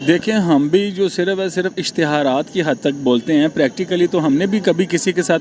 देखें, हम भी जो सिर्फ है सिर्फ इश्तिहारात की हद तक बोलते हैं। प्रैक्टिकली तो हमने भी कभी किसी के साथ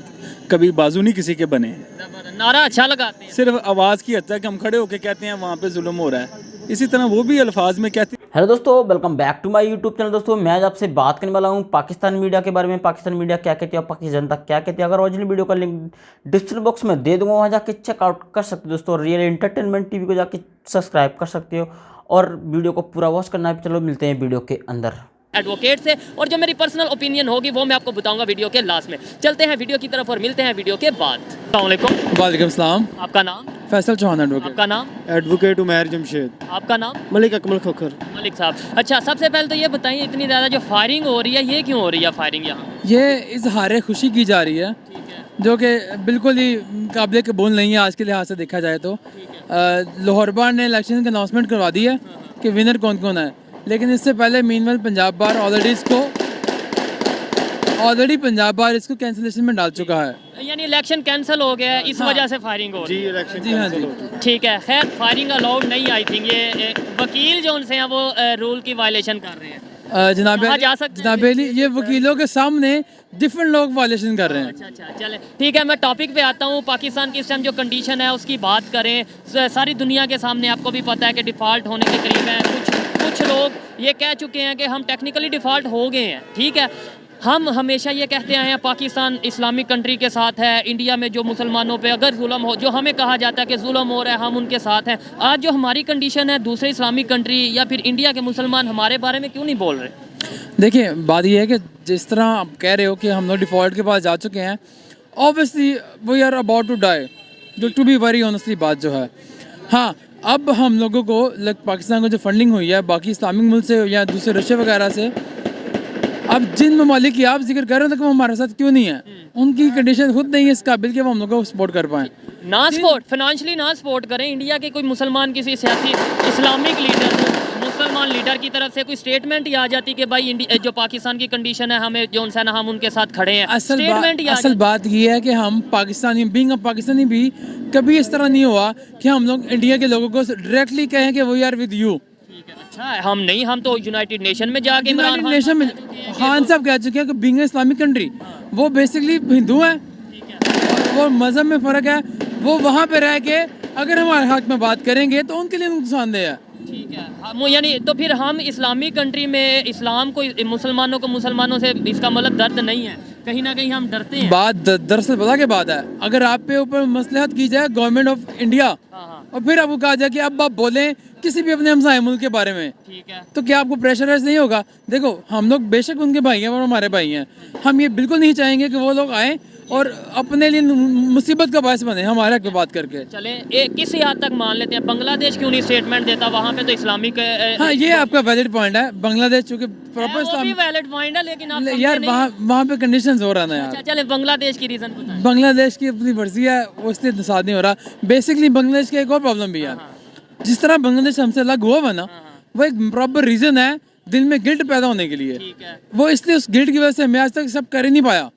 कभी बाजू नहीं किसी के बने हैं। नारा अच्छा लगाते हैं। सिर्फ आवाज़ की हद तक हम खड़े होकर कहते हैं वहाँ पे जुल्म हो रहा है, इसी तरह वो भी अल्फाज में कहते हैं। हेलो दोस्तों, welcome back to my YouTube channel. दोस्तों मैं आज आपसे बात करने वाला हूं पाकिस्तान मीडिया के बारे में। पाकिस्तान मीडिया क्या कहती है और पाकिस्तान जनता क्या कहती है। अगर ओरिजिनल वीडियो का लिंक डिस्क्रिप्शन बॉक्स में दे दूंगा, वहां जाके चेकआउट कर सकते हो दोस्तों। रियल एंटरटेनमेंट टीवी को जाके सब्सक्राइब कर सकते हो और वीडियो को पूरा वॉच करना है। चलो मिलते हैं वीडियो के अंदर एडवोकेट से, और जो मेरी पर्सनल ओपिनियन होगी वो मैं आपको बताऊंगा वीडियो के लास्ट में। चलते हैं वीडियो की तरफ और मिलते हैं वीडियो के बाद। अस्सलाम वालेकुम। वालेकुम सलाम। आपका नाम? फैसल चौहान एडवोकेट। आपका नाम? एडवोकेट उमैर जमशेद। आपका नाम? मलिक अकमल खोखर। मलिक साहब। अच्छा, सबसे पहले तो ये बताइए, इतनी ज़्यादा जो फायरिंग हो रही है ये क्यों हो रही है फायरिंग यहाँ? ये इजहार खुशी की जा रही है, ठीक है, जो कि बिल्कुल ही काबिल कबूल नहीं है आज के लिहाज से देखा जाए तो। लाहौर बार ने इलेक्शन की अनाउंसमेंट करवा दी है कि विनर कौन कौन है, लेकिन इससे पहले मीनवेल पंजाब बार ऑलरेडी पंजाब बार इसको कैंसिलेशन में डाल चुका है। यानी इलेक्शन कैंसिल हो गया है, इस हाँ। वजह से फायरिंग हो रही है। इलेक्शन जी हाँ जी। ठीक है, खैर फायरिंग अलाउड नहीं, आई थिंक ये वकील जो उनसे हैं वो रूल की वायलेशन कर रहे हैं। जनाब कहाँ जा सकते हैं? जनाब अली, ये वकीलों के सामने डिफरेंट लोग वायलेशन कर रहे हैं। अच्छा, चले ठीक है, मैं टॉपिक पे आता हूँ। पाकिस्तान की इस टाइम जो कंडीशन है उसकी बात करें। सारी दुनिया के सामने आपको भी पता है कि डिफ़ॉल्ट होने के करीब है। कुछ लोग ये कह चुके हैं कि हम टेक्निकली डिफ़ॉल्ट हो गए हैं। ठीक है, हम हमेशा ये कहते आए हैं पाकिस्तान इस्लामिक कंट्री के साथ है। इंडिया में जो मुसलमानों पे अगर जुल्म हो, जो हमें कहा जाता है कि जुल्म हो रहा है, हम उनके साथ हैं। आज जो हमारी कंडीशन है, दूसरे इस्लामिक कंट्री या फिर इंडिया के मुसलमान हमारे बारे में क्यों नहीं बोल रहे? देखिए, बात यह है कि जिस तरह आप कह रहे हो कि हम लोग डिफ़ॉल्ट के पास जा चुके हैं, obviously we are about to die, जो टू बी वेरी ऑनेस्टली बात जो है। हाँ, अब हम लोगों को पाकिस्तान को जो फंडिंग हुई है बाकी इस्लामिक मुल्क से या दूसरे रशिया वगैरह से, अब जिन ममालिक की आप जिक्र कर रहे हो तो वो हमारे साथ क्यों नहीं है, उनकी कंडीशन खुद नहीं है इस काबिल कि वो हम लोग को सपोर्ट कर पाएँ। ना सपोर्ट, फाइनेंशियली ना सपोर्ट करें। इंडिया के कोई मुसलमान किसी सियासी इस्लामिक लीडर, मुसलमान लीडर की तरफ से कोई स्टेटमेंट ही आ जाती कि भाई जो पाकिस्तान की कंडीशन है, हमें जो है ना, हम उनके साथ खड़े हैं। असल बात ये है कि हम पाकिस्तानी बीइंग अ पाकिस्तानी भी कभी इस तरह नहीं हुआ कि हम लोग इंडिया के लोगों को डायरेक्टली कहें कि वी आर विद यू। अच्छा है, हम नहीं, हम तो यूनाइटेड नेशन में जाके यूनाइटेड नेशन में खान साहब कह चुके हैं कि बीइंग इस्लामिक कंट्री, वो बेसिकली हिंदू हैं, वो मज़हब में फ़र्क है, वो वहाँ पे रह के अगर हमारे हक में बात करेंगे तो उनके लिए नुकसानदेह है। ठीक है, यानी तो फिर हम इस्लामिक कंट्री में इस्लाम को, मुसलमानों को मुसलमानों से, इसका मतलब दर्द नहीं है, कहीं ना कहीं हम डरते हैं। बात दरअसल पता क्या बात है, अगर आप पे ऊपर मसलहत की जाए गवर्नमेंट ऑफ इंडिया और फिर आपको कहा जाए कि अब आप बोलें किसी भी अपने हमसाए मुल्क के बारे में, ठीक है, तो क्या आपको प्रेशराइज नहीं होगा? देखो, हम लोग बेशक उनके भाई हैं और हमारे भाई हैं, हम ये बिल्कुल नहीं चाहेंगे कि वो लोग आए और अपने लिए मुसीबत का बायस बने हमारे हक में बात करके। चले किसी हद तक मान लेते हैं, बांग्लादेश क्यों नहीं स्टेटमेंट देता? वहाँ पे तो इस्लामिक हाँ, ये आपका वैलिड पॉइंट है। बांग्लादेश चूंकि प्रॉपर इस्लाम वैलिड पॉइंट है, लेकिन आप यार वहाँ पे कंडीशंस हो रहा ना यार। अच्छा, चले बांग्लादेश की रीजन बताएं। बांग्लादेश की अपनी मर्जी है, वो इसलिए साथ नहीं हो रहा। बेसिकली बांग्लादेश का एक और प्रॉब्लम भी है, जिस तरह बांग्लादेश हमसे अलग हुआ हुआ ना, वो एक प्रॉपर रीजन है दिल में गिल्ट पैदा होने के लिए। वो इसलिए उस गिल्ट की वजह से मैं आज तक सब कर ही नहीं पाया।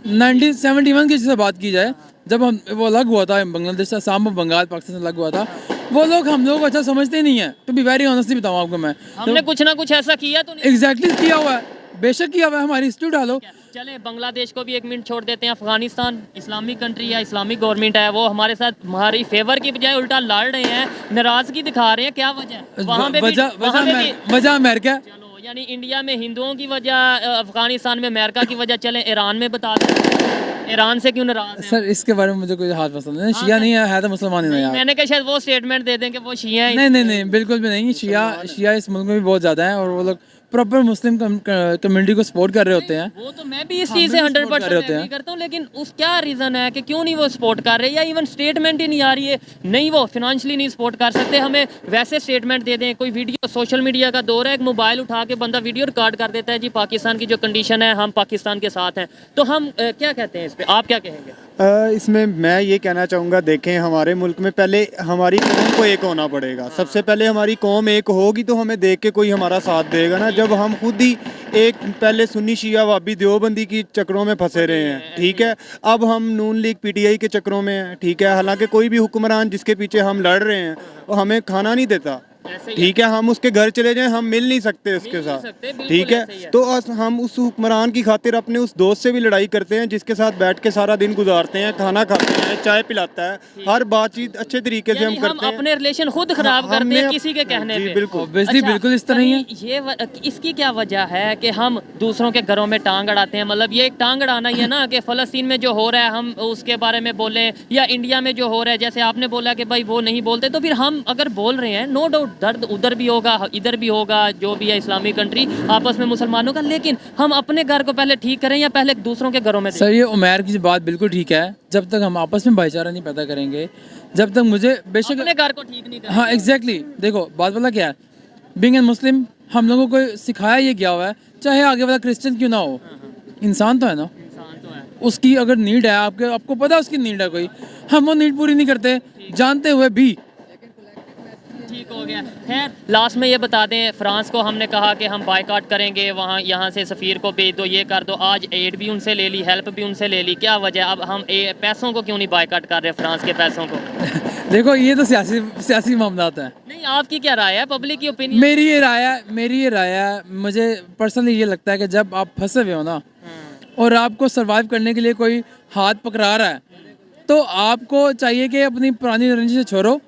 1971 की जैसे बात की जाए, जब हम वो अलग हुआ था बांग्लादेश से, आसाम और बंगाल पाकिस्तान से अलग हुआ था, वो लोग हम लोग अच्छा समझते ही नहीं है। तो बी वेरी ऑनेस्टली बताऊँ आपको मैं, हमने कुछ ना कुछ ऐसा किया तो नहीं? एग्जैक्टली किया हुआ है, बेशक किया हुआ है, हमारी हिस्ट्री डालो। चले बांग्लादेश को भी एक मिनट छोड़ देते हैं। अफगानिस्तान इस्लामिक कंट्री या इस्लामिक गवर्नमेंट है, वो हमारे साथ हमारी फेवर की बजाय उल्टा लड़ रहे हैं, नाराजगी दिखा रहे हैं। क्या वजह? वहाँ पे वजह अमेरिका, यानी इंडिया में हिंदुओं की वजह, अफगानिस्तान में अमेरिका की वजह। चले ईरान में बता दें, ईरान से क्यों नाराज हैं? सर इसके बारे में मुझे कोई हाथ पसंद नहीं। शिया नहीं है तो मुसलमान ही नहीं यार। मैंने कहा शायद वो स्टेटमेंट दे दें कि वो शिया हैं। नहीं, बिल्कुल भी नहीं। शिया इस मुल्क में भी बहुत ज़्यादा है और वो लोग प्रॉपर मुस्लिम कम्युनिटी को सपोर्ट कर रहे होते हैं। वो तो मैं भी इस चीज़ से 100% एग्री करता हूँ, लेकिन उस क्या रीज़न है कि क्यों नहीं वो सपोर्ट कर रहे, या इवन स्टेटमेंट ही नहीं आ रही है? नहीं, वो फिनेंशियली नहीं सपोर्ट कर सकते, हमें वैसे स्टेटमेंट दे दें। कोई वीडियो, सोशल मीडिया का दौर है, एक मोबाइल उठा के बंदा वीडियो रिकॉर्ड कर देता है, जी पाकिस्तान की जो कंडीशन है, हम पाकिस्तान के साथ हैं। तो हम क्या कहते हैं इस पर, आप क्या कहेंगे? इसमें मैं ये कहना चाहूँगा, देखें, हमारे मुल्क में पहले हमारी कौम को एक होना पड़ेगा। सबसे पहले हमारी कौम एक होगी तो हमें देख के कोई हमारा साथ देगा ना। जब हम खुद ही एक पहले सुन्नी शिया वाबी देवबंदी की चक्रों में फंसे रहे हैं, ठीक है, अब हम नून लीग पीटीआई के चक्रों में हैं, ठीक है। हालांकि कोई भी हुक्मरान जिसके पीछे हम लड़ रहे हैं वो हमें खाना नहीं देता, ऐसे ही ठीक है, हम उसके घर चले जाएं हम मिल नहीं सकते उसके नहीं सकते, साथ, बिल्कुल ठीक ऐसे ही है। है। तो हम उस हुक्मरान की खातिर अपने उस दोस्त से भी लड़ाई करते हैं जिसके साथ बैठ के सारा दिन गुजारते हैं, खाना खाते हैं, चाय पिलाता है, हर बातचीत अच्छे तरीके से यानी हम हम करते हैं। अपने रिलेशन खुद खराब करते हमने हैं किसी के कहने जी पे। बिल्कुल। ऑब्वियसली बिल्कुल इस तरह ही है। कहीं इसकी क्या वजह है कि हम दूसरों के घरों में टांग अड़ाते हैं? मतलब ये एक टांग अड़ाना ही है ना कि फ़लस्तीन में जो हो रहा है हम उसके बारे में बोलें, या इंडिया में जो हो रहा है जैसे आपने बोला कि भाई वो नहीं बोलते, तो फिर हम अगर बोल रहे हैं, नो डाउट दर्द उधर भी होगा इधर भी होगा, जो भी है इस्लामिक कंट्री आपस में मुसलमानों का, लेकिन हम अपने घर को पहले ठीक करें या पहले दूसरों के घरों में देखें? सर ये उमैर की बात बिल्कुल ठीक है, जब तक हम आपस में भाईचारा नहीं पैदा करेंगे, जब तक मुझे बेशक अपने घर को ठीक नहीं करें। हाँ एग्जैक्टली देखो बात वाला क्या है, बीइंग एन मुस्लिम हम लोगों को सिखाया ये गया हुआ है, चाहे आगे वाला क्रिश्चियन क्यों ना हो, इंसान तो है ना, इंसान तो है। उसकी अगर नीड है आपको पता है उसकी नीड है कोई, हम वो नीड पूरी नहीं करते जानते हुए भी। ठीक हो गया। खैर लास्ट में ये बता दें, फ्रांस को हमने कहा कि हम बायकॉट करेंगे, वहाँ यहाँ से सफ़ीर को भेज दो, ये कर दो, आज एड भी उनसे ले ली, हेल्प भी उनसे ले ली, क्या वजह? अब हम पैसों को क्यों नहीं बायकॉट कर रहे फ्रांस के पैसों को? देखो ये तो सियासी मामला है। नहीं, आपकी क्या राय है, पब्लिक की ओपिनियन? मेरी ये राय है, मुझे पर्सनली ये लगता है कि जब आप फंसे हुए हो ना और आपको सरवाइव करने के लिए कोई हाथ पकड़ा रहा है, तो आपको चाहिए कि अपनी पुरानी रणनीति से छोड़ो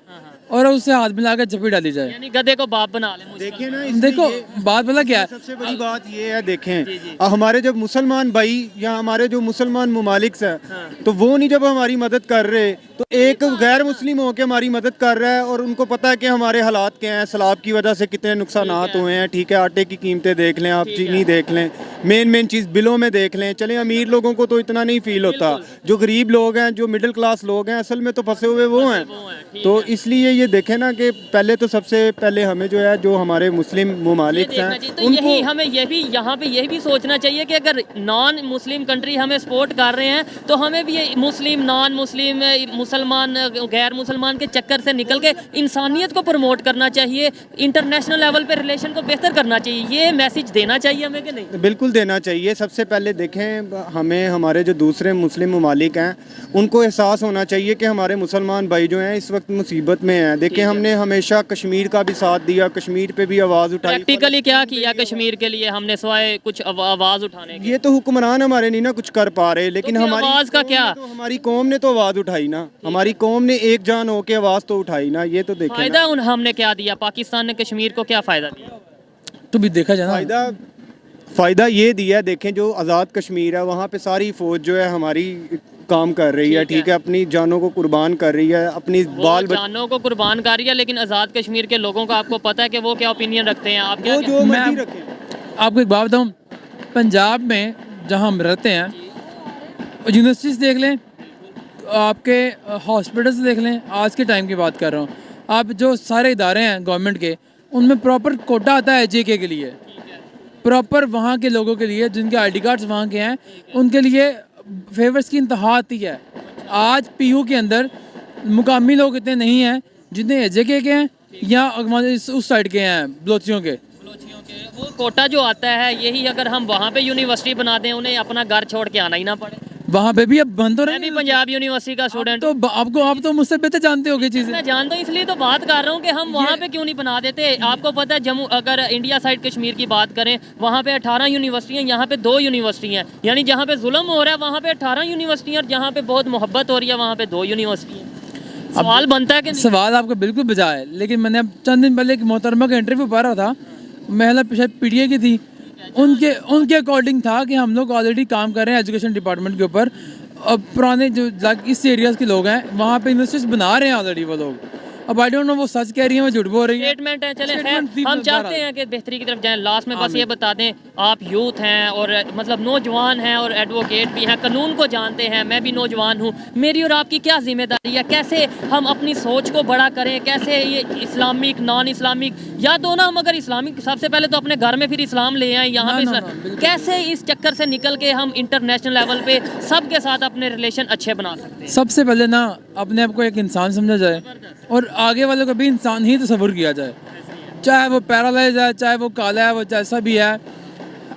और उससे हाथ मिला कर झपी डाली जाए। यानी गधे को बाप बना ले मुझे। देखिए ना, इसमें देखो ये- बात वाला क्या है, सबसे बड़ी बात ये है, देखें हमारे जब मुसलमान भाई या हमारे जो मुसलमान मुमालिक हैं तो वो नहीं जब हमारी मदद कर रहे, तो एक गैर मुस्लिम होकर हमारी मदद कर रहा है और उनको पता है कि हमारे हालात क्या हैं, सैलाब की वजह से कितने नुकसानात हुए हैं, ठीक है, आटे की कीमतें देख लें आप, चीनी देख लें, मेन चीज़ बिलों में देख लें। चले अमीर लोगों को तो इतना नहीं फील होता, जो गरीब लोग हैं, जो मिडिल क्लास लोग हैं, असल में तो फंसे हुए वो हैं। तो इसलिए ये देखें ना कि पहले तो सबसे पहले हमें जो है, जो हमारे मुस्लिम मुमालिक देखना हैं चाहिए। तो यही हमें यहाँ पे यही भी सोचना चाहिए कि अगर नॉन मुस्लिम कंट्री हमें सपोर्ट कर रहे हैं तो हमें भी ये मुस्लिम, नॉन मुस्लिम, मुसलमान, गैर मुसलमान के चक्कर से निकल के इंसानियत को प्रमोट करना चाहिए, इंटरनेशनल लेवल पे रिलेशन को बेहतर करना चाहिए। ये मैसेज देना चाहिए हमें कि नहीं? बिल्कुल देना चाहिए। सबसे पहले देखें, हमें हमारे जो दूसरे मुस्लिम मुमालिक हैं उनको एहसास होना चाहिए कि हमारे मुसलमान भाई जो हैं इस वक्त मुसीबत में हैं। देखें हमने हमेशा कश्मीर का भी साथ दिया, कश्मीर पे भी आवाज़ उठाई। प्रैक्टिकली क्या किया कश्मीर के लिए हमने, सिवाय कुछ आवाज़ उठाने के? ये तो हुक्मरान हमारे नहीं ना कुछ कर पा रहे, लेकिन फिर हमारी आवाज़ का कौम क्या? ने तो हमारी कौम ने तो आवाज़ उठाई ना, हमारी कौम ने एक जान होके आवाज़ तो उठाई ना। ये तो देखें ना। फायदा हमने क्या दिया? पाकिस्तान ने कश्मीर को क्या फ़ायदा दिया? तो भी देखा जाए ना, फ़ायदा ये दिया, देखें जो आज़ाद कश्मीर है वहाँ पे सारी फ़ौज जो है हमारी काम कर रही है, ठीक है, अपनी जानों को कुर्बान कर रही है, अपनी वो जानों को कुर्बान कर रही है, लेकिन आज़ाद कश्मीर के लोगों का आपको पता है कि वो क्या ओपिनियन रखते हैं? आप क्या वो जो मैं- मर्जी रखें। आपको एक बात बताऊँ, पंजाब में जहाँ हम रहते हैं यूनिवर्सिटीज़ देख लें, आपके हॉस्पिटल्स देख लें, आज के टाइम की बात कर रहा हूँ, आप जो सारे इदारे हैं गवर्नमेंट के उनमें प्रॉपर कोटा आता है जेके के लिए, प्रॉपर वहाँ के लोगों के लिए जिनके आईडी कार्ड्स वहाँ के हैं उनके लिए फेवर्स की इंतहा आती है। आज पीयू के अंदर मुकामी लोग इतने नहीं हैं जितने एजेके के हैं या उस साइड के हैं बलोचियों के। वो कोटा जो आता है, यही अगर हम वहाँ पे यूनिवर्सिटी बना दें, उन्हें अपना घर छोड़ के आना ही ना पड़े। वहाँ पे भी अब बंद तो मैं भी रहे, पंजाब यूनिवर्सिटी का स्टूडेंट तो आप तो मुझसे बेहतर जानते होगे चीज़ें। मैं जानता हूँ, इसलिए तो बात कर रहा हूँ कि हम वहाँ पे क्यों नहीं बना देते। आपको पता है जम्मू, अगर इंडिया साइड कश्मीर की बात करें, वहाँ पे 18 यूनिवर्सिटियाँ, यहाँ पे 2 यूनिवर्सिटियाँ, यानी जहाँ पे जुल्म हो रहा है वहाँ पे 18 यूनिवर्सिटियाँ, और जहाँ पे बहुत मोहब्बत हो रही है वहाँ पे 2 यूनिवर्सिटियाँ। सवाल बनता है कि नहीं? सवाल आपका बिल्कुल बजा है, लेकिन मैंने अब चंद दिन पहले एक मोहतरमा का इंटरव्यू पढ़ रहा था, महिला शायद पीटीए की थी, उनके अकॉर्डिंग था कि हम लोग ऑलरेडी काम कर रहे हैं एजुकेशन डिपार्टमेंट के ऊपर, अब पुराने जो इस एरियाज के लोग हैं वहाँ पे यूनिवर्सिटीज बना रहे हैं ऑलरेडी वो लोग। अब आई डोंट नो वो सच कह रही है, वो झूठ बोल रही है। स्टेटमेंट है। चले खैर, Statement थी हम बता चाहते रहा हैं कि बेहतरी की तरफ जाएं। लास्ट में बस ये बता दें, आप यूथ हैं और मतलब नौजवान हैं और एडवोकेट भी हैं, कानून को जानते हैं, मैं भी नौजवान हूँ, मेरी और आपकी क्या जिम्मेदारी है? कैसे हम अपनी सोच को बड़ा करें? कैसे ये इस्लामिक, नॉन इस्लामिक, या तो ना हम अगर इस्लामिक, सबसे पहले तो अपने घर में फिर इस्लाम ले आए यहाँ पे बिल्कुल। कैसे इस चक्कर से निकल के हम इंटरनेशनल लेवल पे सबके साथ अपने रिलेशन अच्छे बना सकते हैं? सबसे पहले ना अपने आप को एक इंसान समझा जाए और आगे वालों को भी इंसान ही तस्वुर किया जाए, चाहे वो पैरालाइज है, चाहे वो काला है, वो जैसा भी है,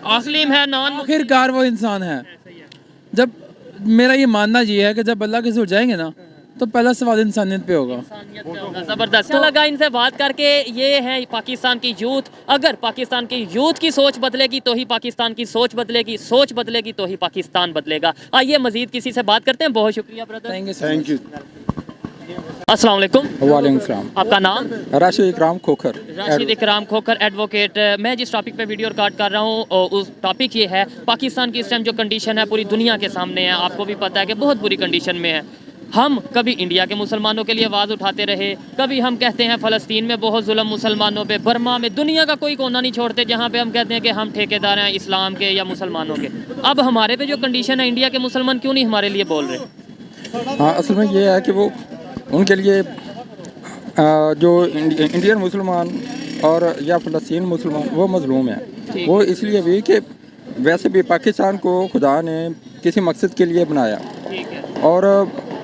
मुस्लिम है, नॉन आखिरकार वो इंसान है। जब मेरा ये मानना ये है कि जब अल्लाह के से जाएंगे ना तो पहला सवाल इंसानियत पे होगा। ज़बरदस्त, अच्छा लगा इनसे बात करके। ये है पाकिस्तान की यूथ। अगर पाकिस्तान की यूथ की सोच बदलेगी तो ही पाकिस्तान की सोच बदलेगी, सोच बदलेगी तो ही पाकिस्तान बदलेगा। आइए मजीद किसी से बात करते हैं। बहुत शुक्रिया ब्रदर, थैंक यू। अस्सलाम वालेकुम। वालेकुम सलाम। आपका नाम? राशिद इकराम खोखर। राशिद इकराम खोखर, एडवोकेट। मैं जिस टॉपिक पे वीडियो रिकॉर्ड कर रहा हूँ उस टॉपिक ये है पाकिस्तान की इस टाइम जो कंडीशन है पूरी दुनिया के सामने है। आपको भी पता है कि बहुत बुरी कंडीशन में है। हम कभी इंडिया के मुसलमानों के लिए आवाज़ उठाते रहे, कभी हम कहते हैं फ़लस्तीन में बहुत जुल्म मुसलमानों पे, बर्मा में, दुनिया का कोई कोना नहीं छोड़ते जहाँ पे हम कहते हैं कि हम ठेकेदार हैं इस्लाम के या मुसलमानों के। अब हमारे पे जो कंडीशन है, इंडिया के मुसलमान क्यों नहीं हमारे लिए बोल रहे? हाँ, असल में ये है कि वो उनके लिए जो इंडियन मुसलमान और या फ़लस्तीन मुसलमान वो मजलूम है। वो इसलिए भी कि वैसे भी पाकिस्तान को खुदा ने किसी मकसद के लिए बनाया, और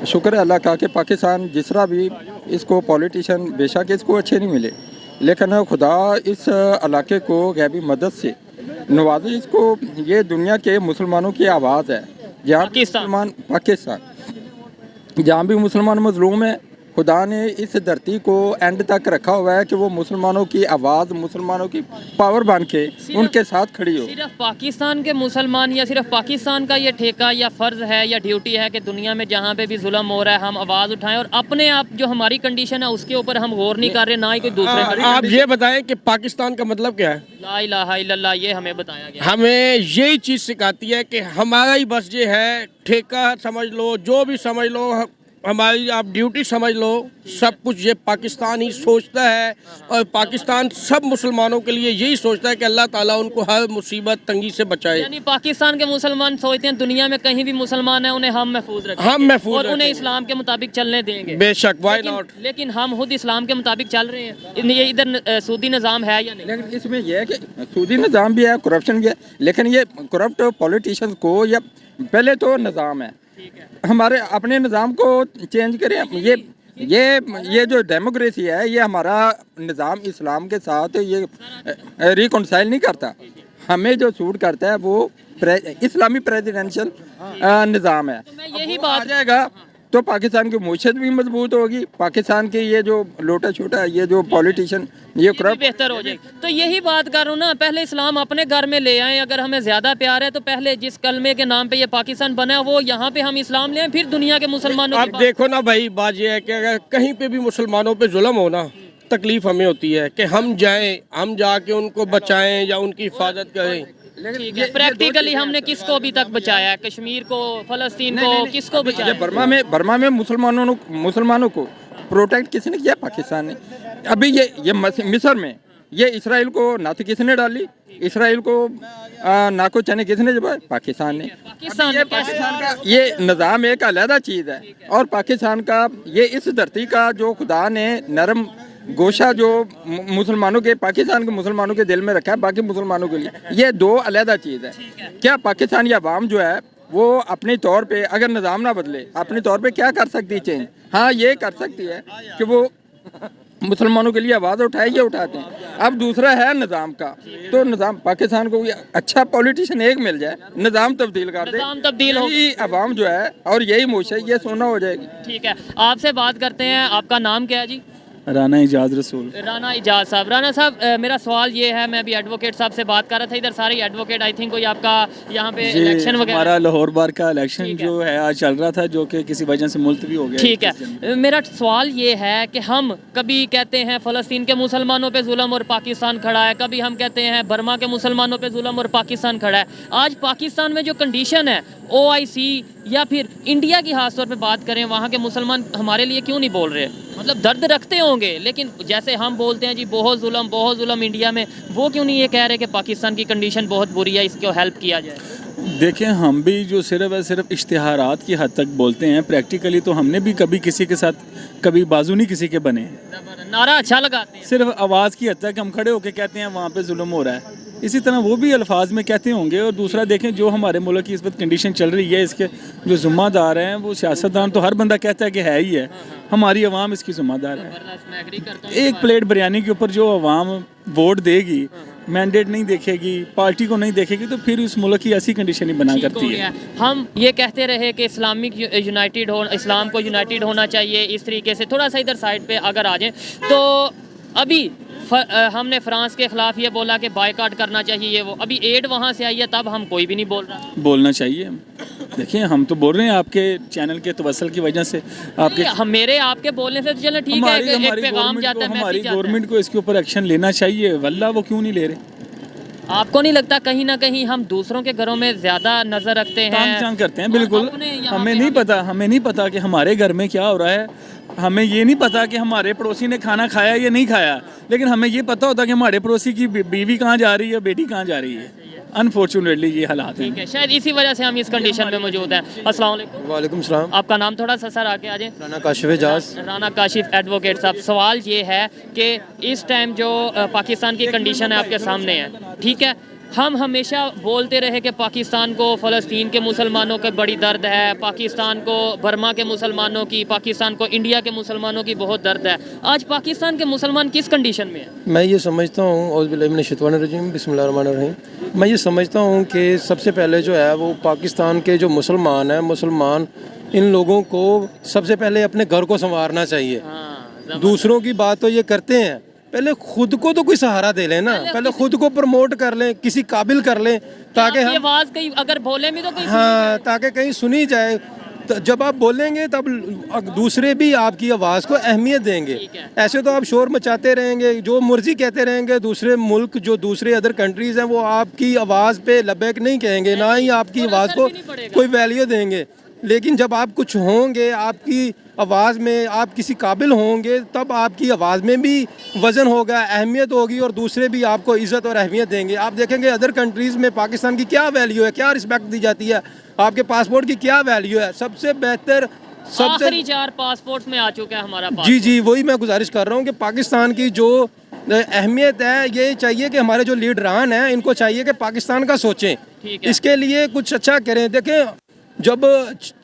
शुक्र है अल्लाह का कि पाकिस्तान जिस तरह भी इसको पॉलिटिशियन बेशक इसको अच्छे नहीं मिले, लेकिन खुदा इस इलाके को गैबी मदद से नवाजे। इसको ये दुनिया के मुसलमानों की आवाज़ है। जहाँ पाकिस्तान जहाँ भी मुसलमान मजलूम है, खुदा ने इस धरती को एंड तक रखा हुआ है कि वो मुसलमानों की आवाज़, मुसलमानों की पावर बन के उनके साथ खड़ी हो। सिर्फ पाकिस्तान के मुसलमान या सिर्फ पाकिस्तान का ये ठेका या फ़र्ज़ है या ड्यूटी है कि दुनिया में जहाँ पे भी जुल्म हो रहा है हम आवाज़ उठाएं, और अपने आप जो हमारी कंडीशन है उसके ऊपर हम गौर नहीं कर रहे, ना ही कोई दूसरे। आप ये बताएं कि पाकिस्तान का मतलब क्या है? ला इलाहा इल्लल्लाह, ये हमें बताया गया। हमें यही चीज़ सिखाती है कि हमारा ही बस ये है, ठेका समझ लो, जो भी समझ लो, हमारी आप ड्यूटी समझ लो, सब कुछ ये पाकिस्तान ही सोचता है। और पाकिस्तान सब मुसलमानों के लिए यही सोचता है कि अल्लाह ताला उनको हर मुसीबत तंगी से बचाए। यानी पाकिस्तान के मुसलमान सोचते हैं दुनिया में कहीं भी मुसलमान है उन्हें हम महफूज रखेंगे, हम महफूज और उन्हें रखेंगे। इस्लाम के मुताबिक चलने देंगे। बेशक, वाई नॉट। लेकिन हम खुद इस्लाम के मुताबिक चल रहे हैं। ये इधर सूदी निज़ाम है या नहीं? लेकिन इसमें यह है कि सूदी निज़ाम भी है, करप्शन भी है, लेकिन ये करप्ट पॉलिटिशियंस को, या पहले तो निज़ाम है, हमारे अपने निज़ाम को चेंज करें। ये जो डेमोक्रेसी है, ये हमारा निज़ाम इस्लाम के साथ ये रिकॉन्साइल नहीं करता। हमें जो सूट करता है वो इस्लामी प्रेसिडेंशियल निज़ाम है। मैं यही अब वो बात आ जाएगा तो पाकिस्तान की मुशीयत भी मजबूत होगी, पाकिस्तान की ये जो लोटा छोटा ये जो पॉलिटिशियन ये भी बेहतर हो जाएगी। तो यही बात कर रहा हूँ ना, पहले इस्लाम अपने घर में ले आए। अगर हमें ज़्यादा प्यार है तो पहले जिस कलमे के नाम पे ये पाकिस्तान बना है वो यहाँ पे हम इस्लाम ले आए, फिर दुनिया के मुसलमानों अब देखो ना भाई, बात ये है कि अगर कहीं पे भी मुसलमानों पे जुल्म हो ना, तकलीफ हमें होती है कि हम जाएं, हम जाके उनको बचाएं या उनकी हिफाजत करें। प्रैक्टिकली हमने किसको अभी तक बचाया है? कश्मीर को, फलस्तीन को, किसको बचाया? बर्मा में मुसलमानों को प्रोटेक्ट किसने किया? पाकिस्तान ने। अभी ये मिस्र में ये इसराइल को ना तो किसने डाली, इसराइल को ना को चने किसने जबाए? पाकिस्तान ने। पाकिस्तान का ये निज़ाम एक अलग चीज़ है, और पाकिस्तान का ये इस धरती का जो खुदा ने नरम गोशा जो मुसलमानों के, पाकिस्तान के मुसलमानों के दिल में रखा है, बाकी मुसलमानों के लिए ये दो अलग चीज़ है। क्या पाकिस्तानी अवाम जो है वो अपने तौर पे अगर निज़ाम ना बदले, अपने तौर पे क्या कर सकती है चेंज? हाँ, ये कर सकती है कि वो मुसलमानों के लिए आवाज़ उठाए, ये उठाते हैं। अब दूसरा है निज़ाम का, तो निज़ाम पाकिस्तान को अच्छा पॉलिटिशियन एक मिल जाए, निज़ाम तब्दील कर दे, निज़ाम तब्दील हो, अवाम जो है और यही मोशे ये सोना हो जाएगी। ठीक है, आपसे बात करते हैं। आपका नाम क्या है जी? राना इजाज़ रसूल। राना इजाज़ साहब। राना साहब, मेरा सवाल ये है, मैं अभी एडवोकेट साहब से बात कर रहा था, इधर सारे एडवोकेट, आई थिंक कोई आपका यहाँ पे इलेक्शन वगैरह, हमारा लाहौर बार का इलेक्शन जो है आज चल रहा था, जो कि किसी वजह से मुलतवी हो गया। ठीक है, मेरा सवाल ये है कि हम कभी कहते हैं फ़लस्तीन के मुसलमानों पे जुल्म और पाकिस्तान खड़ा है, कभी हम कहते हैं बर्मा के मुसलमानों पे जुल्म और पाकिस्तान खड़ा है। आज पाकिस्तान में जो कंडीशन है, OIC या फिर इंडिया की खास तौर पे बात करें, वहाँ के मुसलमान हमारे लिए क्यों नहीं बोल रहे? मतलब दर्द रखते होंगे, लेकिन जैसे हम बोलते हैं जी बहुत जुल्म इंडिया में, वो क्यों नहीं ये कह रहे कि पाकिस्तान की कंडीशन बहुत बुरी है, इसको हेल्प किया जाए? देखें, हम भी जो सिर्फ इश्तिहारात की हद तक बोलते हैं, प्रैक्टिकली तो हमने भी कभी किसी के साथ कभी बाजू नहीं किसी के बने। नारा अच्छा लगाते हैं, सिर्फ आवाज़ की हद तक हम खड़े होकर कहते हैं वहाँ पे जुल्म हो रहा है, इसी तरह वो भी अल्फाज में कहते होंगे। और दूसरा देखें, जो हमारे मुल्क की इस वक्त कंडीशन चल रही है, इसके जो ज़िम्मेदार हैं वो सियासतदान तो हर बंदा कहता है कि है ही है, हमारी आवाम इसकी ज़िम्मेदार है। एक प्लेट बिरयानी के ऊपर जो आवाम वोट देगी मैंडेट नहीं देखेगी, पार्टी को नहीं देखेगी, तो फिर उस मुल्क की ऐसी कंडीशन ही बना ठीक हो करती गया। है। हम ये कहते रहे कि इस्लामिक यूनाइटेड हो, इस्लाम को यूनाइटेड होना चाहिए, इस तरीके से थोड़ा सा इधर साइड पे अगर आ जाएं तो अभी हमने फ्रांस के ख़िलाफ़ ये बोला कि बायकॉट करना चाहिए, ये वो अभी एड वहाँ से आई है, तब हम कोई भी नहीं बोल रहा। बोलना चाहिए। देखिए हम तो बोल रहे हैं आपके चैनल के तवसल की वजह से, आपके हम मेरे आपके बोलने से तो चलो ठीक है, एक पैगाम जाता है, हमारी मैसेज जाता है। गवर्नमेंट को इसके ऊपर एक्शन लेना चाहिए, वल्ला वो क्यों नहीं ले रहे? आपको नहीं लगता कहीं ना कहीं हम दूसरों के घरों में ज़्यादा नज़र रखते हैं, तामझाम करते हैं? बिल्कुल। अपने यहाँ हमें पे नहीं पता कि हमारे घर में क्या हो रहा है। हमें ये नहीं पता कि हमारे पड़ोसी ने खाना खाया या नहीं खाया, लेकिन हमें ये पता होता कि हमारे पड़ोसी की बीवी कहाँ जा रही है, बेटी कहाँ जा रही है। अनफॉर्चुनेटली ये हालात हैं। ठीक है, शायद इसी वजह से हम इस कंडीशन में मौजूद हैं। अस्सलाम वालेकुम। वालेकुम सलाम। आपका नाम थोड़ा सा सर आके आ जाए। राना काशिफ एजाज। राना काशिफ एडवोकेट साहब, सवाल ये है कि इस टाइम जो पाकिस्तान की कंडीशन है आपके सामने है, ठीक है, हम हमेशा बोलते रहे कि पाकिस्तान को फ़लस्तीन के मुसलमानों की बड़ी दर्द है, पाकिस्तान को बर्मा के मुसलमानों की, पाकिस्तान को इंडिया के मुसलमानों की बहुत दर्द है। आज पाकिस्तान के मुसलमान किस कंडीशन में है? मैं ये समझता हूँ, औज़ुबिल्लाहिमिनश्शैतानिर्रजीम, बिस्मिल्लाहिर्रहमानिर्रहीम, मैं ये समझता हूँ कि सबसे पहले जो है वो पाकिस्तान के जो मुसलमान हैं, मुसलमान इन लोगों को सबसे पहले अपने घर को संवारना चाहिए। दूसरों की बात तो ये करते हैं, पहले खुद को तो कोई सहारा दे लें ना, पहले खुद को प्रमोट कर लें, किसी काबिल कर लें, ताकि हम आवाज़ कहीं अगर बोले भी तो कहीं हाँ, ताकि कहीं सुनी जाए। तो जब आप बोलेंगे तब दूसरे भी आपकी आवाज़ को अहमियत देंगे। ऐसे तो आप शोर मचाते रहेंगे, जो मर्जी कहते रहेंगे, दूसरे मुल्क जो दूसरे अदर कंट्रीज़ हैं वो आपकी आवाज़ पे लबैक नहीं कहेंगे, ना ही आपकी आवाज़ को कोई वैल्यू देंगे। लेकिन जब आप कुछ होंगे, आपकी आवाज़ में आप किसी काबिल होंगे, तब आपकी आवाज़ में भी वज़न होगा, अहमियत होगी, और दूसरे भी आपको इज़्ज़त और अहमियत देंगे। आप देखेंगे अदर कंट्रीज़ में पाकिस्तान की क्या वैल्यू है, क्या रिस्पेक्ट दी जाती है, आपके पासपोर्ट की क्या वैल्यू है। सबसे बेहतर आखिरी 4 पासपोर्ट में आ चुका है हमारा पासपोर्ट। जी जी, वही मैं गुजारिश कर रहा हूँ कि पाकिस्तान की जो अहमियत है, ये चाहिए कि हमारे जो लीडरान हैं इनको चाहिए कि पाकिस्तान का सोचें, इसके लिए कुछ अच्छा करें। देखें, जब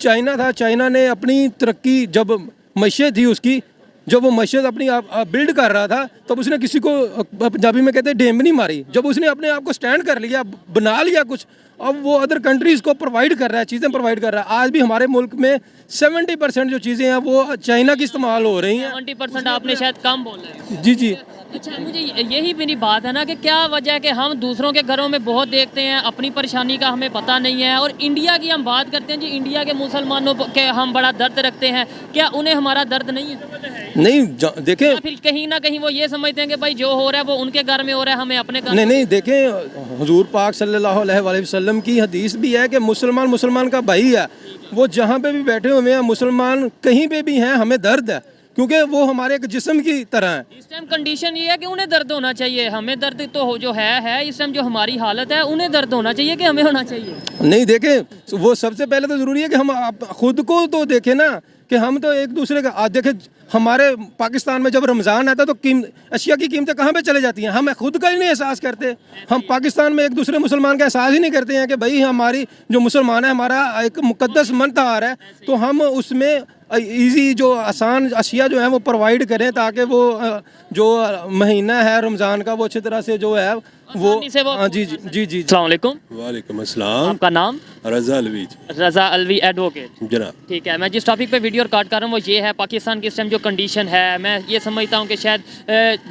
चाइना था, चाइना ने अपनी तरक्की, जब मईशत थी उसकी, जब वो मईशत अपनी बिल्ड कर रहा था, तब उसने किसी को, पंजाबी में कहते हैं, डेम नहीं मारी। जब उसने अपने आप को स्टैंड कर लिया, बना लिया कुछ, अब वो अदर कंट्रीज़ को प्रोवाइड कर रहा है, चीज़ें प्रोवाइड कर रहा है। आज भी हमारे मुल्क में 70% जो चीज़ें हैं वो चाइना की इस्तेमाल हो रही हैं। 70% आपने शायद कम बोला है। जी जी। अच्छा, मुझे यही मेरी बात है ना कि क्या वजह है कि हम दूसरों के घरों में बहुत देखते हैं, अपनी परेशानी का हमें पता नहीं है, और इंडिया की हम बात करते हैं जी, इंडिया के मुसलमानों के हम बड़ा दर्द रखते हैं, क्या उन्हें हमारा दर्द नहीं है? नहीं, देखें, फिर कहीं ना कहीं वो ये समझते हैं कि भाई जो हो रहा है वो उनके घर में हो रहा है, हमें अपने घर। नहीं, देखें, हुजूर पाक सल्लल्लाहु अलैहि वसल्लम की हदीस भी है कि मुसलमान का भाई है। वो जहाँ पे भी बैठे हुए हैं, मुसलमान कहीं पे भी हैं, हमें दर्द है, क्योंकि वो हमारे एक जिस्म की तरह है। इस टाइम कंडीशन ये है कि उन्हें दर्द होना चाहिए, हमें दर्द तो जो है इस टाइम जो हमारी हालत है, उन्हें दर्द होना चाहिए कि हमें होना चाहिए? नहीं, देखें, वो सबसे पहले तो ज़रूरी है कि हम खुद को तो देखें ना, कि हम तो एक दूसरे का आज देखें। हमारे पाकिस्तान में जब रमज़ान आता है तो अशिया की कीमतें कहाँ पे चले जाती हैं, हम खुद का ही नहीं एहसास करते। हम पाकिस्तान में एक दूसरे मुसलमान का एहसास ही नहीं करते हैं कि भाई हमारी जो मुसलमान है, हमारा एक मुक़द्दस मंतहार है, तो हम उसमें इजी जो आसान अशिया जो है वो प्रोवाइड करें, ताकि वो जो महीना है रमज़ान का वो अच्छी तरह से जो है वो। हाँ जी जी जी जी। अस्सलाम वालेकुम। वालेकुम अस्सलाम। आपका नाम? रज़ा अलवी। रज़ा अलवी एडवोकेट जनाब। ठीक है, मैं जिस टॉपिक पे वीडियो रिकॉर्ड कर रहा हूँ वो ये है, पाकिस्तान की इस टाइम जो कंडीशन है, मैं ये समझता हूँ कि शायद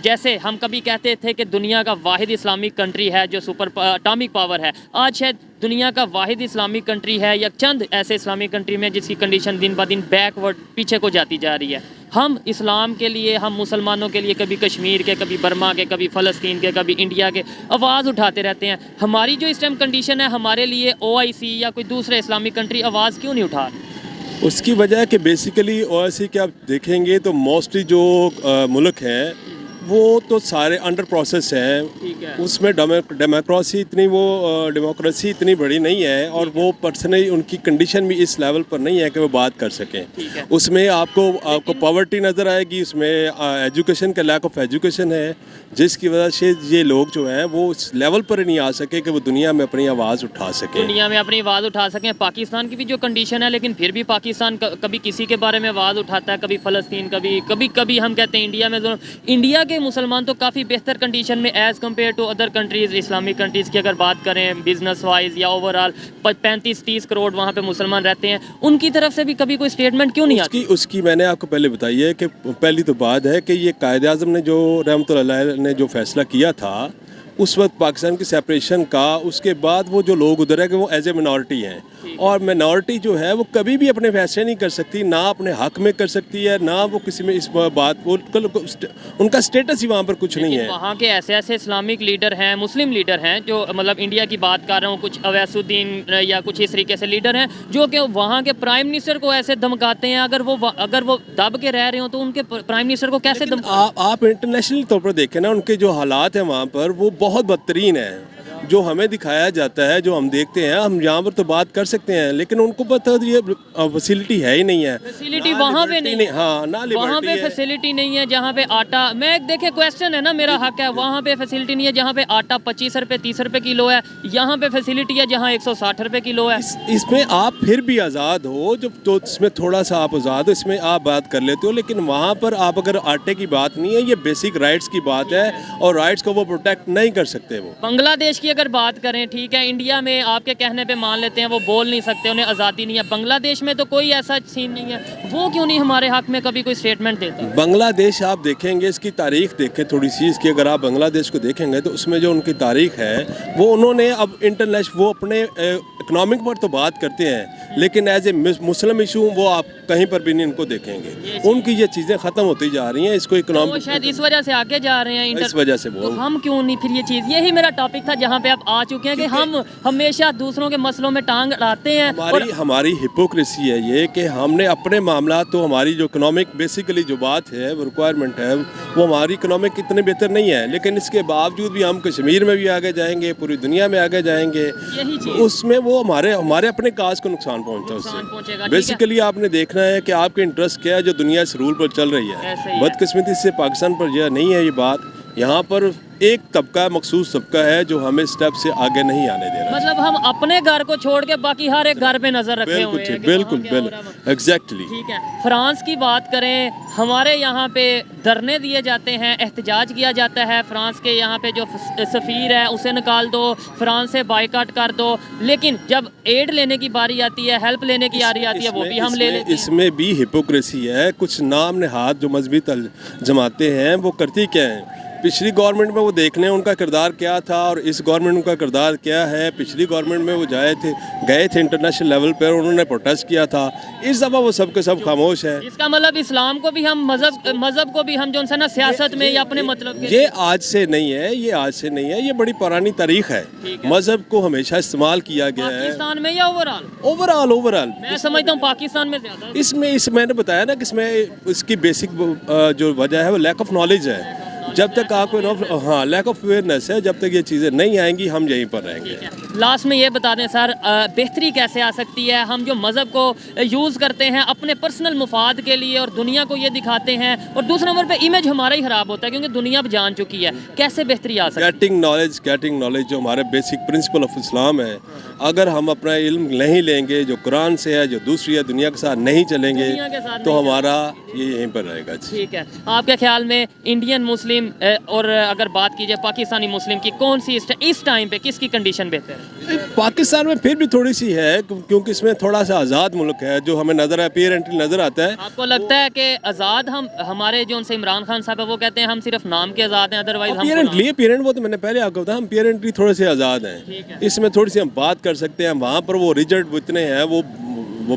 जैसे हम कभी कहते थे कि दुनिया का वाहिद इस्लामिक कंट्री है जो सुपर एटॉमिक पावर है, आज शायद दुनिया का वाहिद इस्लामिक कंट्री है या चंद ऐसे इस्लामिक कंट्री में जिसकी कंडीशन दिन ब दिन बैकवर्ड, पीछे को जाती जा रही है। हम इस्लाम के लिए, हम मुसलमानों के लिए कभी कश्मीर के, कभी बर्मा के, कभी फ़लस्तीन के, कभी इंडिया के आवाज़ उठाते रहते हैं। हमारी जो इस टाइम कंडीशन है, हमारे लिए OIC या कोई दूसरे इस्लामिक कंट्री आवाज़ क्यों नहीं उठा? उसकी वजह है कि बेसिकली OIC के आप देखेंगे तो मोस्टली जो मुल्क हैं वो तो सारे अंडर प्रोसेस हैं, उसमें डेमोक्रेसी इतनी बड़ी नहीं है, और वो पर्सनली उनकी कंडीशन भी इस लेवल पर नहीं है कि वो बात कर सकें। उसमें आपको पॉवर्टी नज़र आएगी, उसमें एजुकेशन का लैक ऑफ एजुकेशन है, जिसकी वजह से ये लोग जो हैं वो उस लेवल पर नहीं आ सके कि वो दुनिया में अपनी आवाज़ उठा सकें, दुनिया में अपनी आवाज़ उठा सकें। पाकिस्तान की भी जो कंडीशन है, लेकिन फिर भी पाकिस्तान कभी किसी के बारे में आवाज़ उठाता है, कभी फ़लस्तीन, कभी हम कहते हैं इंडिया में। इंडिया के मुसलमान तो काफ़ी बेहतर कंडीशन में as compare to other countries, Islamic countries की अगर बात करें बिजनेस वाइज या ओवरऑल 35-30 करोड़ वहाँ पे मुसलमान रहते हैं, उनकी तरफ से भी कभी कोई स्टेटमेंट क्यों नहीं आती? उसकी मैंने आपको पहले बताई है कि पहली तो बात है कि ये कायद आज़म ने जो रहमतुल्लाह अलैह ने जो फैसला किया था उस वक्त पाकिस्तान की सेपरेशन का, उसके बाद वो जो लोग उधर है कि वो एज ए मिनॉरिटी हैं, और मिनॉरिटी जो है वो कभी भी अपने फैसले नहीं कर सकती, ना अपने हक में कर सकती है, ना वो किसी में इस बात वो उनका स्टेटस ही वहाँ पर कुछ नहीं है। वहाँ के ऐसे ऐसे इस्लामिक लीडर हैं, मुस्लिम लीडर हैं, जो मतलब इंडिया की बात कर रहा हूँ, कुछ अवैसुद्दीन या कुछ इस तरीके से लीडर हैं जो कि वहाँ के प्राइम मिनिस्टर को ऐसे धमकाते हैं। अगर वो दब के रह रहे हो तो उनके प्राइम मिनिस्टर को कैसे आप इंटरनेशनल तौर पर देखें ना, उनके जो हालात हैं वहाँ पर वो बहुत बदतरीन है। जो हमें दिखाया जाता है, जो हम देखते हैं, हम यहाँ पर तो बात कर सकते हैं, लेकिन उनको पता ये फैसिलिटी है ही नहीं है। फैसिलिटी वहाँ पे नहीं, हाँ ना, वहाँ पे फैसिलिटी नहीं है जहाँ पे आटा, मैं देखे क्वेश्चन है ना, मेरा हक है, वहाँ पे फैसिलिटी नहीं है जहाँ पे आटा 25 रुपये 30 रुपये किलो है, यहाँ पे फैसिलिटी है जहाँ 160 रुपये किलो है। इसमें आप फिर भी आज़ाद हो, जब तो इसमें थोड़ा सा आप आज़ाद हो, इसमें आप बात कर लेते हो, लेकिन वहाँ पर आप अगर आटे की बात नहीं है, ये बेसिक राइट्स की बात है, और राइट्स को वो प्रोटेक्ट नहीं कर सकते। वो बांग्लादेश की अगर बात करें, ठीक है, इंडिया में आपके कहने पे मान लेते हैं वो बोल नहीं सकते, उन्हें आज़ादी नहीं है, बांग्लादेश में तो कोई ऐसा सीन नहीं है, वो क्यों नहीं हमारे हक में कभी कोई स्टेटमेंट देता? बांग्लादेश आप देखेंगे, इसकी तारीख देखें थोड़ी सी इसकी, अगर आप बांग्लादेश को देखेंगे तो उसमें जो उनकी तारीख है वो उन्होंने अब इंटरनेशनल वो अपने इकोनॉमिक पर तो बात करते हैं, लेकिन एज ए मुस्लिम इशू वो आप कहीं पर भी नहीं इनको देखेंगे। उनकी ये चीज़ें ख़त्म होती जा रही हैं, इसको इकोनॉमिक शायद इस वजह से आगे जा रहे हैं, इस वजह से तो हम क्यों नहीं फिर ये चीज़, यही मेरा टॉपिक था जहाँ पे आप आ चुके हैं कि हम हमेशा दूसरों के मसलों में टांग अड़ाते हैं। हमारी हिपोक्रेसी है ये कि हमने अपने मामला, तो हमारी जो इकोनॉमिक बेसिकली जो बात है, वो रिक्वायरमेंट है, वो हमारी इकोनॉमिक इतनी बेहतर नहीं है, लेकिन इसके बावजूद भी हम कश्मीर में भी आगे जाएंगे, पूरी दुनिया में आगे जाएंगे, उसमें वो हमारे अपने काज को नुकसान पहुंचता है उससे। बेसिकली आपने देखना है कि आपके इंटरेस्ट क्या है जो दुनिया इस रूल पर चल रही है। बदकिस्मती से पाकिस्तान पर यह नहीं है ये बात, यहाँ पर एक तबका मखसूस तबका है जो हमें स्टेप से आगे नहीं आने दे रहा। मतलब हम अपने घर को छोड़ के बाकी हर एक घर पे नजर रखे हुए हैं। बिल्कुल एग्जैक्टली। ठीक है, फ्रांस की बात करें, हमारे यहाँ पे धरने दिए जाते हैं, एहतजाज किया जाता है, फ्रांस के यहाँ पे जो सफ़ीर है उसे निकाल दो, फ्रांस से बाइकाट कर दो, लेकिन जब एड लेने की बारी आती है, हेल्प लेने की बारी आती है, वो भी हम ले लेते हैं। इसमें भी हिपोक्रेसी है, कुछ नाम ने हाथ जो मजबूत जमाते हैं वो करती क्या है। पिछली गवर्नमेंट में वो देख लें उनका किरदार क्या था और इस गवर्नमेंट उनका किरदार क्या है। पिछली गवर्नमेंट में वो गए थे इंटरनेशनल लेवल पर, उन्होंने प्रोटेस्ट किया था। इस दफ़ा वो सब के सब खामोश है। इसका मतलब इस्लाम को भी हम मजहब को भी हम जो है ना सियासत में या अपने मतलब के, ये आज से नहीं है, ये आज से नहीं है, ये बड़ी पुरानी तारीख है। मजहब को हमेशा इस्तेमाल किया गया है। पाकिस्तान में या ओवरऑल मैं समझता हूँ पाकिस्तान में ज़्यादा। इसमें मैंने बताया ना कि इसमें इसकी बेसिक जो वजह है वो लैक ऑफ नॉलेज है। जब तक आपको लैक ऑफ अवेयरनेस है, जब तक ये चीज़ें नहीं आएंगी हम यहीं पर रहेंगे। लास्ट में ये बता दें सर, बेहतरी कैसे आ सकती है? हम जो मज़हब को यूज़ करते हैं अपने पर्सनल मुफाद के लिए और दुनिया को ये दिखाते हैं, और दूसरे नंबर पे इमेज हमारा ही ख़राब होता है क्योंकि दुनिया अब जान चुकी है। कैसे बेहतरी आ सकती है? गेटिंग नॉलेज जो हमारे बेसिक प्रिंसिपल ऑफ इस्लाम है, अगर हम अपना इल्म नहीं लेंगे जो कुरान से है, जो दूसरी है, दुनिया के साथ नहीं चलेंगे तो हमारा ये यहीं पर रहेगा। ठीक है, आपके ख्याल में इंडियन मुस्लिम और अगर बात की जाए पाकिस्तानी मुस्लिम की, कौन सी इस टाइम पे किसकी कंडीशन बेहतर है? पाकिस्तान में फिर भी थोड़ी सी है, क्योंकि इसमें थोड़ा सा आज़ाद मुल्क है जो हमें नजर अपीयरेंटली नजर आता है। आपको लगता है कि आज़ाद हमारे जो उनसे इमरान खान साहब है वो कहते हैं हम सिर्फ नाम के आज़ाद हैं, अदरवाइज अपीयरेंट वो तो मैंने पहले आपको बताया, हम अपीयरेंटली थोड़े से आज़ाद हैं। इसमें थोड़ी सी हम बात कर सकते हैं। वहाँ पर वो रिजल्ट इतने हैं, वो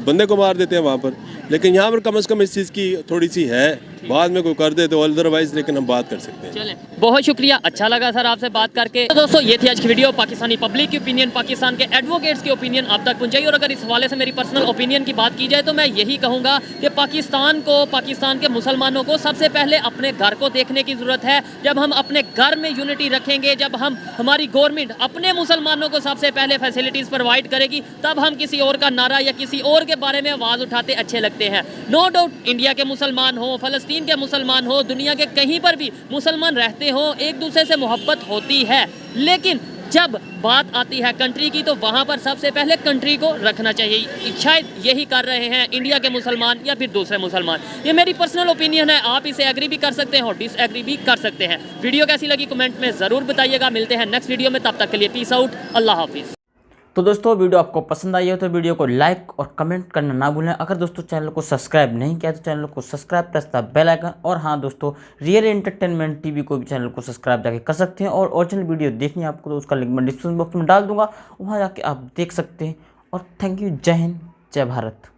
बंदे को मार देते हैं वहाँ पर, लेकिन यहाँ पर कम से कम इस चीज़ की थोड़ी सी है। बाद में कोई कर दे तो अदरवाइज, लेकिन हम बात कर सकते हैं। चलें, बहुत शुक्रिया, अच्छा लगा सर आपसे बात करके। तो दोस्तों ये थी आज की वीडियो, पाकिस्तानी पब्लिक की ओपिनियन, पाकिस्तान के एडवोकेट्स की ओपिनियन आप तक पहुंचाई। और अगर इस हवाले से मेरी पर्सनल ओपिनियन की बात की जाए तो मैं यही कहूँगा कि पाकिस्तान के मुसलमानों को सबसे पहले अपने घर को देखने की ज़रूरत है। जब हम अपने घर में यूनिटी रखेंगे, जब हमारी गवर्नमेंट अपने मुसलमानों को सबसे पहले फैसिलिटीज़ प्रोवाइड करेगी, तब हम किसी और का नारा या किसी और के बारे में आवाज़ उठाते अच्छे लगते हैं। नो डाउट इंडिया के मुसलमान हो, फ़लस्तीन के मुसलमान हो, दुनिया के कहीं पर भी मुसलमान रहते हो, एक दूसरे से मोहब्बत होती है, लेकिन जब बात आती है कंट्री की तो वहाँ पर सबसे पहले कंट्री को रखना चाहिए। शायद यही कर रहे हैं इंडिया के मुसलमान या फिर दूसरे मुसलमान। ये मेरी पर्सनल ओपिनियन है, आप इसे एग्री भी कर सकते हैं और डिसएग्री भी कर सकते हैं। वीडियो कैसी लगी कमेंट में ज़रूर बताइएगा। मिलते हैं नेक्स्ट वीडियो में, तब तक के लिए पीस आउट, अल्लाह हाफिज़। तो दोस्तों वीडियो आपको पसंद आई हो तो वीडियो को लाइक और कमेंट करना ना भूलें। अगर दोस्तों चैनल को सब्सक्राइब नहीं किया तो चैनल को subscribe plus the bell icon. और हाँ दोस्तों, रियल एंटरटेनमेंट टीवी को भी चैनल को सब्सक्राइब जाके कर सकते हैं। और ओरिजिनल वीडियो देखनी है आपको तो उसका लिंक मैं डिस्क्रिप्शन बॉक्स में डाल दूंगा, वहाँ जाके आप देख सकते हैं। और थैंक यू। जय हिंद, जय भारत।